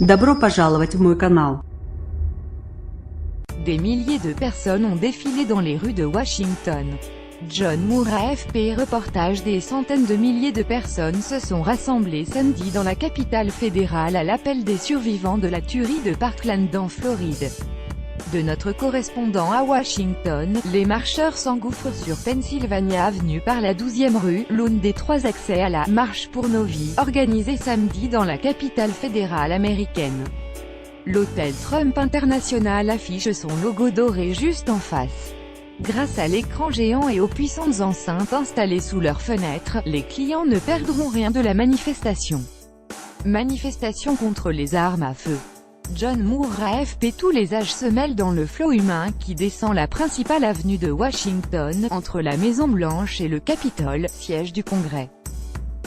Добро пожаловать в мой канал. Des milliers de personnes ont défilé dans les rues de Washington. John Moore AFP reportage. Des centaines de milliers de personnes se sont rassemblées samedi dans la capitale fédérale à l'appel des survivants de la tuerie de Parkland en Floride. De notre correspondant à Washington, les marcheurs s'engouffrent sur Pennsylvania Avenue par la 12e rue, l'une des 3 accès à la « Marche pour nos vies » organisée samedi dans la capitale fédérale américaine. L'hôtel Trump International affiche son logo doré juste en face. Grâce à l'écran géant et aux puissantes enceintes installées sous leurs fenêtres, les clients ne perdront rien de la manifestation. Manifestation contre les armes à feu. John Moore AFP. Tous les âges se mêlent dans le flot humain qui descend la principale avenue de Washington, entre la Maison-Blanche et le Capitole, siège du Congrès.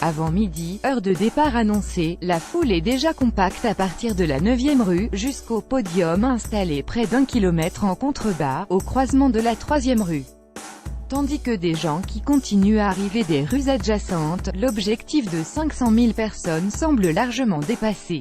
Avant midi, heure de départ annoncée, la foule est déjà compacte à partir de la 9e rue, jusqu'au podium installé près d'1 kilomètre en contrebas, au croisement de la 3e rue. Tandis que des gens qui continuent à arriver des rues adjacentes, l'objectif de 500 000 personnes semble largement dépassé.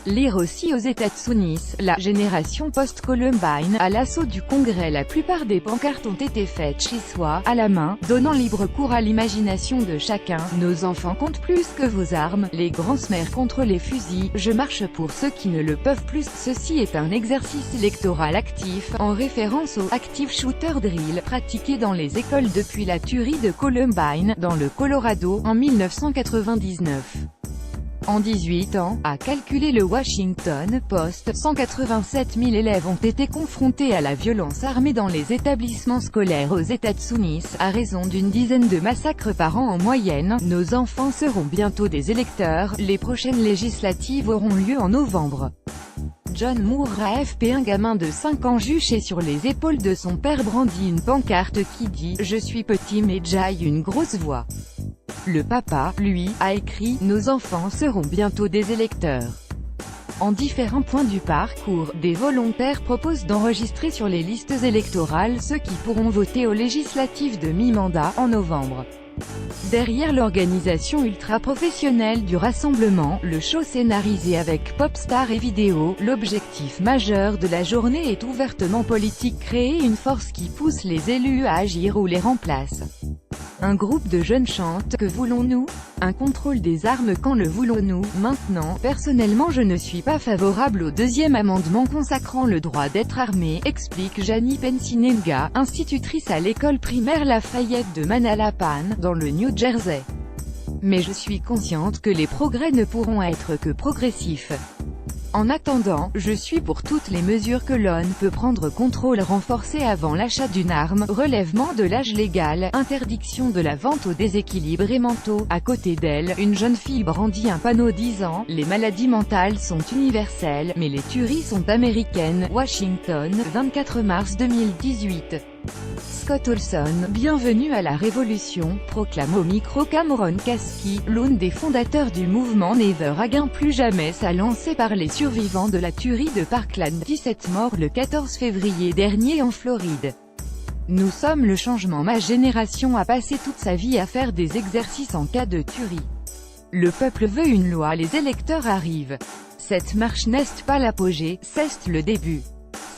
Lire aussi aux États-Unis, la génération post-Columbine, à l'assaut du Congrès. La plupart des pancartes ont été faites chez soi, à la main, donnant libre cours à l'imagination de chacun. Nos enfants comptent plus que vos armes, les grands-mères contre les fusils, je marche pour ceux qui ne le peuvent plus. Ceci est un exercice électoral actif, en référence au Active Shooter Drill, pratiqué dans les écoles depuis la tuerie de Columbine, dans le Colorado, en 1999. En 18 ans, a calculé le Washington Post, 187 000 élèves ont été confrontés à la violence armée dans les établissements scolaires aux États-Unis, à raison d'une dizaine de massacres par an en moyenne. Nos enfants seront bientôt des électeurs, les prochaines législatives auront lieu en novembre. John Moore AFP. Un gamin de 5 ans juché sur les épaules de son père brandit une pancarte qui dit « Je suis petit mais j'aille une grosse voix ». Le papa, lui, a écrit « Nos enfants seront bientôt des électeurs ». En différents points du parcours, des volontaires proposent d'enregistrer sur les listes électorales ceux qui pourront voter aux législatives de mi-mandat, en novembre. Derrière l'organisation ultra-professionnelle du rassemblement, le show scénarisé avec pop-stars et vidéos, l'objectif majeur de la journée est ouvertement politique: créer une force qui pousse les élus à agir ou les remplace. Un groupe de jeunes chante « Que voulons-nous ? Un contrôle des armes, quand le voulons-nous ? Maintenant, personnellement je ne suis pas favorable au 2e amendement consacrant le droit d'être armé », explique Janie Pensinenga, institutrice à l'école primaire Lafayette de Manalapan, dans le New Jersey. Mais je suis consciente que les progrès ne pourront être que progressifs. En attendant, je suis pour toutes les mesures que l'on peut prendre: contrôle renforcé avant l'achat d'une arme, relèvement de l'âge légal, interdiction de la vente aux déséquilibrés mentaux. À côté d'elle, une jeune fille brandit un panneau disant « Les maladies mentales sont universelles, mais les tueries sont américaines ». Washington, 24 mars 2018. Scott Olson, bienvenue à la révolution, proclame au micro Cameron Kasky, l'une des fondateurs du mouvement Never Again plus jamais, a lancé par les survivants de la tuerie de Parkland, 17 morts le 14 février dernier en Floride. Nous sommes le changement. Ma génération a passé toute sa vie à faire des exercices en cas de tuerie. Le peuple veut une loi, les électeurs arrivent. Cette marche n'est pas l'apogée, c'est le début.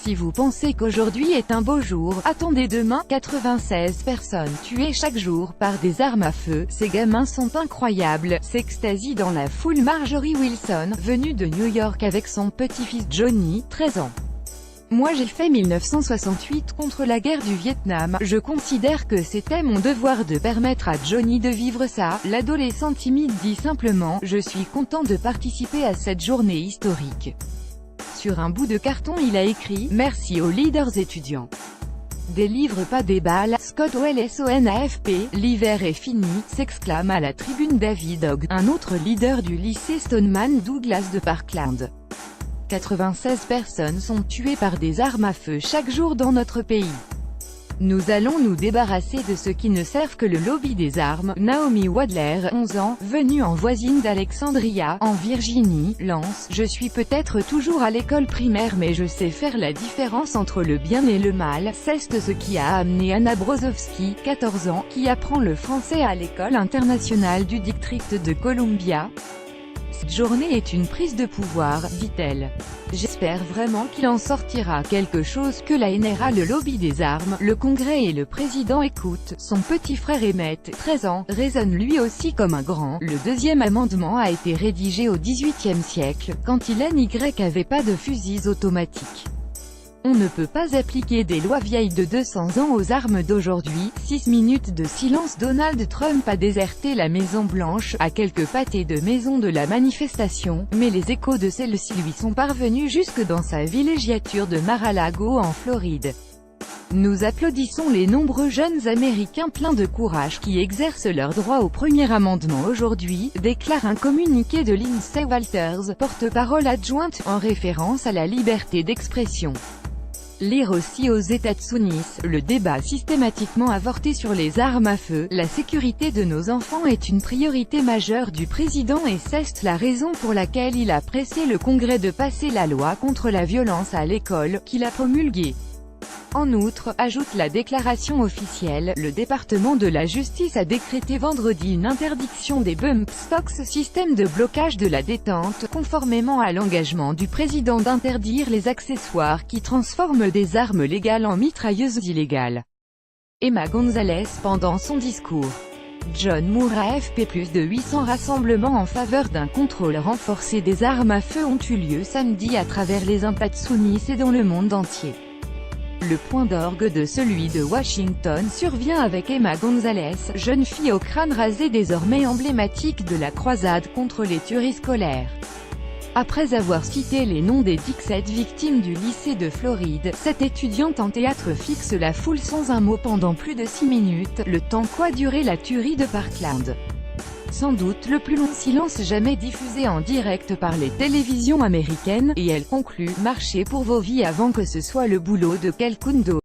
Si vous pensez qu'aujourd'hui est un beau jour, attendez demain. 96 personnes tuées chaque jour par des armes à feu, ces gamins sont incroyables, s'extasie dans la foule Marjorie Wilson, venue de New York avec son petit-fils Johnny, 13 ans. Moi j'ai fait 1968 contre la guerre du Vietnam, je considère que c'était mon devoir de permettre à Johnny de vivre ça. L'adolescent timide dit simplement « Je suis content de participer à cette journée historique ». Sur un bout de carton il a écrit « Merci aux leaders étudiants. Des livres pas des balles ». Scott Olson AFP. L'hiver est fini, s'exclame à la tribune David Hogg, un autre leader du lycée Stoneman Douglas de Parkland. 96 personnes sont tuées par des armes à feu chaque jour dans notre pays. Nous allons nous débarrasser de ceux qui ne servent que le lobby des armes. Naomi Wadler, 11 ans, venue en voisine d'Alexandria, en Virginie, lance « Je suis peut-être toujours à l'école primaire mais je sais faire la différence entre le bien et le mal ». C'est ce qui a amené Anna Brozovsky, 14 ans, qui apprend le français à l'école internationale du District de Columbia. Cette journée est une prise de pouvoir, dit-elle. J'espère vraiment qu'il en sortira quelque chose, que la NRA, le lobby des armes, le Congrès et le président écoutent. Son petit frère Emmett, 13 ans, raisonne lui aussi comme un grand. Le deuxième amendement a été rédigé au XVIIIe siècle, quand il n'y avait pas de fusils automatiques. On ne peut pas appliquer des lois vieilles de 200 ans aux armes d'aujourd'hui. 6 minutes de silence. Donald Trump a déserté la Maison-Blanche, à quelques pâtés de maison de la manifestation, mais les échos de celle-ci lui sont parvenus jusque dans sa villégiature de Mar-a-Lago en Floride. Nous applaudissons les nombreux jeunes Américains pleins de courage qui exercent leur droit au premier amendement aujourd'hui, déclare un communiqué de Lindsey Walters, porte-parole adjointe, en référence à la liberté d'expression. Lire aussi aux États-Unis, le débat systématiquement avorté sur les armes à feu. La sécurité de nos enfants est une priorité majeure du président et c'est la raison pour laquelle il a pressé le Congrès de passer la loi contre la violence à l'école, qu'il a promulguée. En outre, ajoute la déclaration officielle, le département de la justice a décrété vendredi une interdiction des bump stocks, système de blocage de la détente, conformément à l'engagement du président d'interdire les accessoires qui transforment des armes légales en mitrailleuses illégales. Emma Gonzalez pendant son discours. John Moore AFP. Plus de 800 rassemblements en faveur d'un contrôle renforcé des armes à feu ont eu lieu samedi à travers les États-Unis et dans le monde entier. Le point d'orgue de celui de Washington survient avec Emma Gonzalez, jeune fille au crâne rasé désormais emblématique de la croisade contre les tueries scolaires. Après avoir cité les noms des 17 victimes du lycée de Floride, cette étudiante en théâtre fixe la foule sans un mot pendant plus de 6 minutes, le temps qu'a duré la tuerie de Parkland. Sans doute le plus long silence jamais diffusé en direct par les télévisions américaines, et elle conclut « Marchez pour vos vies avant que ce soit le boulot de quelqu'un d'autre ».